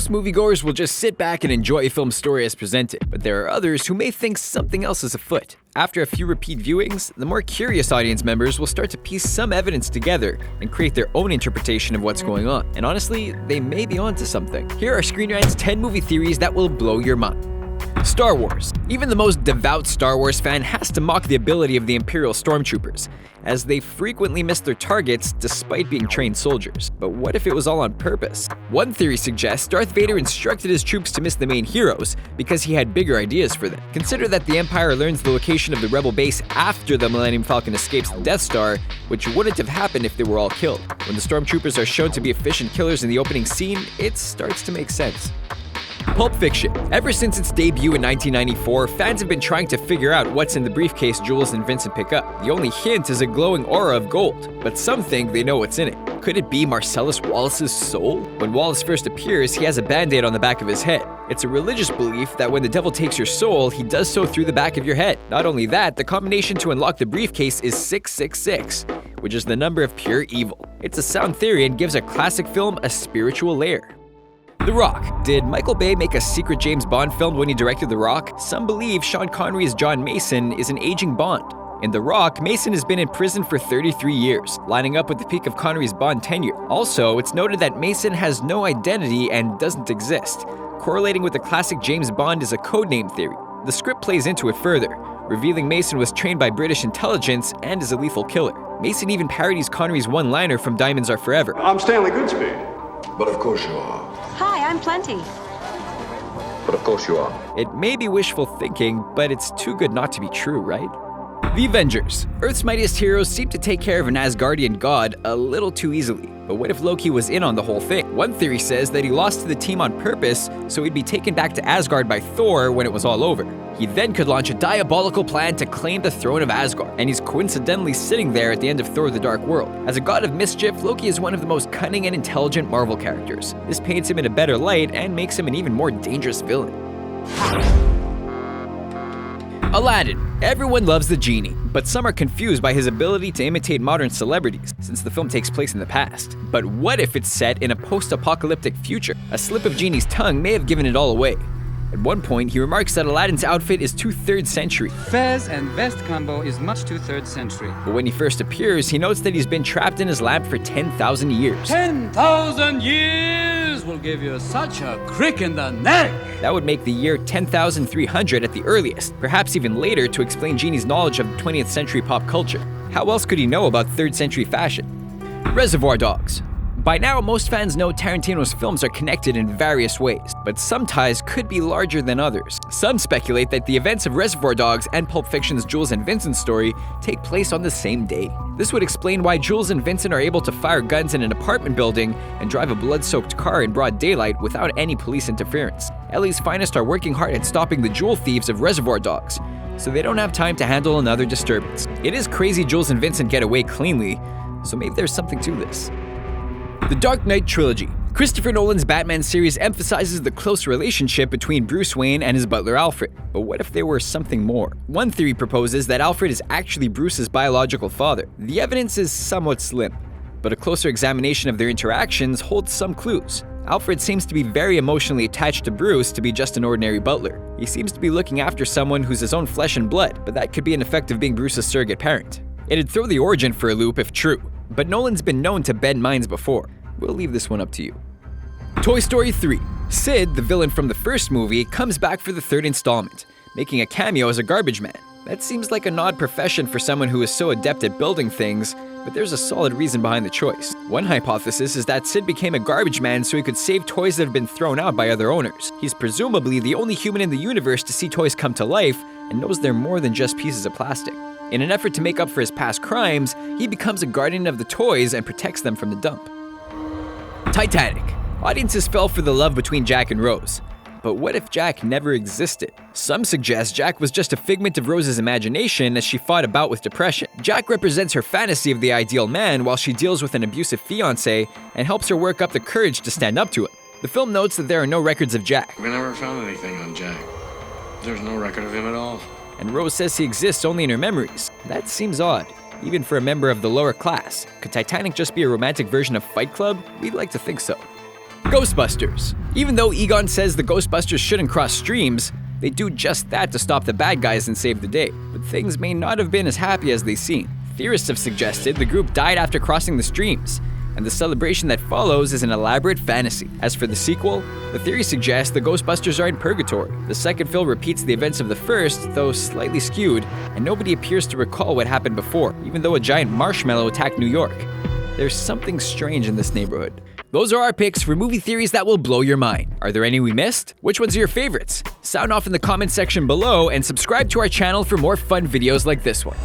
Most moviegoers will just sit back and enjoy a film's story as presented, but there are others who may think something else is afoot. After a few repeat viewings, the more curious audience members will start to piece some evidence together and create their own interpretation of what's going on. And honestly, they may be onto something. Here are Screen Rant's 10 movie theories that will blow your mind. Star Wars. Even the most devout Star Wars fan has to mock the ability of the Imperial Stormtroopers, as they frequently miss their targets despite being trained soldiers. But what if it was all on purpose? One theory suggests Darth Vader instructed his troops to miss the main heroes because he had bigger ideas for them. Consider that the Empire learns the location of the Rebel base after the Millennium Falcon escapes the Death Star, which wouldn't have happened if they were all killed. When the Stormtroopers are shown to be efficient killers in the opening scene, it starts to make sense. Pulp Fiction. Ever since its debut in 1994, fans have been trying to figure out what's in the briefcase Jules and Vincent pick up. The only hint is a glowing aura of gold, but some think they know what's in it. Could it be Marcellus Wallace's soul? When Wallace first appears, he has a band-aid on the back of his head. It's a religious belief that when the devil takes your soul, he does so through the back of your head. Not only that, the combination to unlock the briefcase is 666, which is the number of pure evil. It's a sound theory and gives a classic film a spiritual layer. The Rock. Did Michael Bay make a secret James Bond film when he directed The Rock? Some believe Sean Connery's John Mason is an aging Bond. In The Rock, Mason has been in prison for 33 years, lining up with the peak of Connery's Bond tenure. Also, it's noted that Mason has no identity and doesn't exist. Correlating with the classic James Bond is a codename theory. The script plays into it further, revealing Mason was trained by British intelligence and is a lethal killer. Mason even parodies Connery's one-liner from Diamonds Are Forever. I'm Stanley Goodspeed. But of course you are. Hi, I'm Plenty. But of course you are. It may be wishful thinking, but it's too good not to be true, right? The Avengers. Earth's mightiest heroes seem to take care of an Asgardian god a little too easily. But what if Loki was in on the whole thing? One theory says that he lost to the team on purpose so he'd be taken back to Asgard by Thor when it was all over. He then could launch a diabolical plan to claim the throne of Asgard, and he's coincidentally sitting there at the end of Thor: The Dark World. As a god of mischief, Loki is one of the most cunning and intelligent Marvel characters. This paints him in a better light and makes him an even more dangerous villain. Aladdin. Everyone loves the genie, but some are confused by his ability to imitate modern celebrities, since the film takes place in the past. But what if it's set in a post-apocalyptic future? A slip of Genie's tongue may have given it all away. At one point, he remarks that Aladdin's outfit is 2/3 century. Fez and vest combo is much 2/3 century. But when he first appears, he notes that he's been trapped in his lamp for 10,000 years. 10,000 years will give you such a crick in the neck! That would make the year 10,300 at the earliest, perhaps even later to explain Genie's knowledge of 20th century pop culture. How else could he know about 3rd century fashion? Reservoir Dogs. By now, most fans know Tarantino's films are connected in various ways, but some ties could be larger than others. Some speculate that the events of Reservoir Dogs and Pulp Fiction's Jules and Vincent story take place on the same day. This would explain why Jules and Vincent are able to fire guns in an apartment building and drive a blood-soaked car in broad daylight without any police interference. LA's finest are working hard at stopping the jewel thieves of Reservoir Dogs, so they don't have time to handle another disturbance. It is crazy Jules and Vincent get away cleanly, so maybe there's something to this. The Dark Knight Trilogy. Christopher Nolan's Batman series emphasizes the close relationship between Bruce Wayne and his butler Alfred. But what if there were something more? One theory proposes that Alfred is actually Bruce's biological father. The evidence is somewhat slim, but a closer examination of their interactions holds some clues. Alfred seems to be very emotionally attached to Bruce to be just an ordinary butler. He seems to be looking after someone who's his own flesh and blood, but that could be an effect of being Bruce's surrogate parent. It'd throw the origin for a loop if true, but Nolan's been known to bend minds before. We'll leave this one up to you. Toy Story 3. Sid, the villain from the first movie, comes back for the 3rd installment, making a cameo as a garbage man. That seems like an odd profession for someone who is so adept at building things, but there's a solid reason behind the choice. One hypothesis is that Sid became a garbage man so he could save toys that have been thrown out by other owners. He's presumably the only human in the universe to see toys come to life and knows they're more than just pieces of plastic. In an effort to make up for his past crimes, he becomes a guardian of the toys and protects them from the dump. Titanic. Audiences fell for the love between Jack and Rose. But what if Jack never existed? Some suggest Jack was just a figment of Rose's imagination as she fought a bout with depression. Jack represents her fantasy of the ideal man while she deals with an abusive fiancé and helps her work up the courage to stand up to him. The film notes that there are no records of Jack. We never found anything on Jack. There's no record of him at all. And Rose says he exists only in her memories. That seems odd, even for a member of the lower class. Could Titanic just be a romantic version of Fight Club? We'd like to think so. Ghostbusters. Even though Egon says the Ghostbusters shouldn't cross streams, they do just that to stop the bad guys and save the day. But things may not have been as happy as they seem. Theorists have suggested the group died after crossing the streams, and the celebration that follows is an elaborate fantasy. As for the sequel, the theory suggests the Ghostbusters are in purgatory. The second film repeats the events of the first, though slightly skewed, and nobody appears to recall what happened before, even though a giant marshmallow attacked New York. There's something strange in this neighborhood. Those are our picks for movie theories that will blow your mind. Are there any we missed? Which ones are your favorites? Sound off in the comment section below and subscribe to our channel for more fun videos like this one.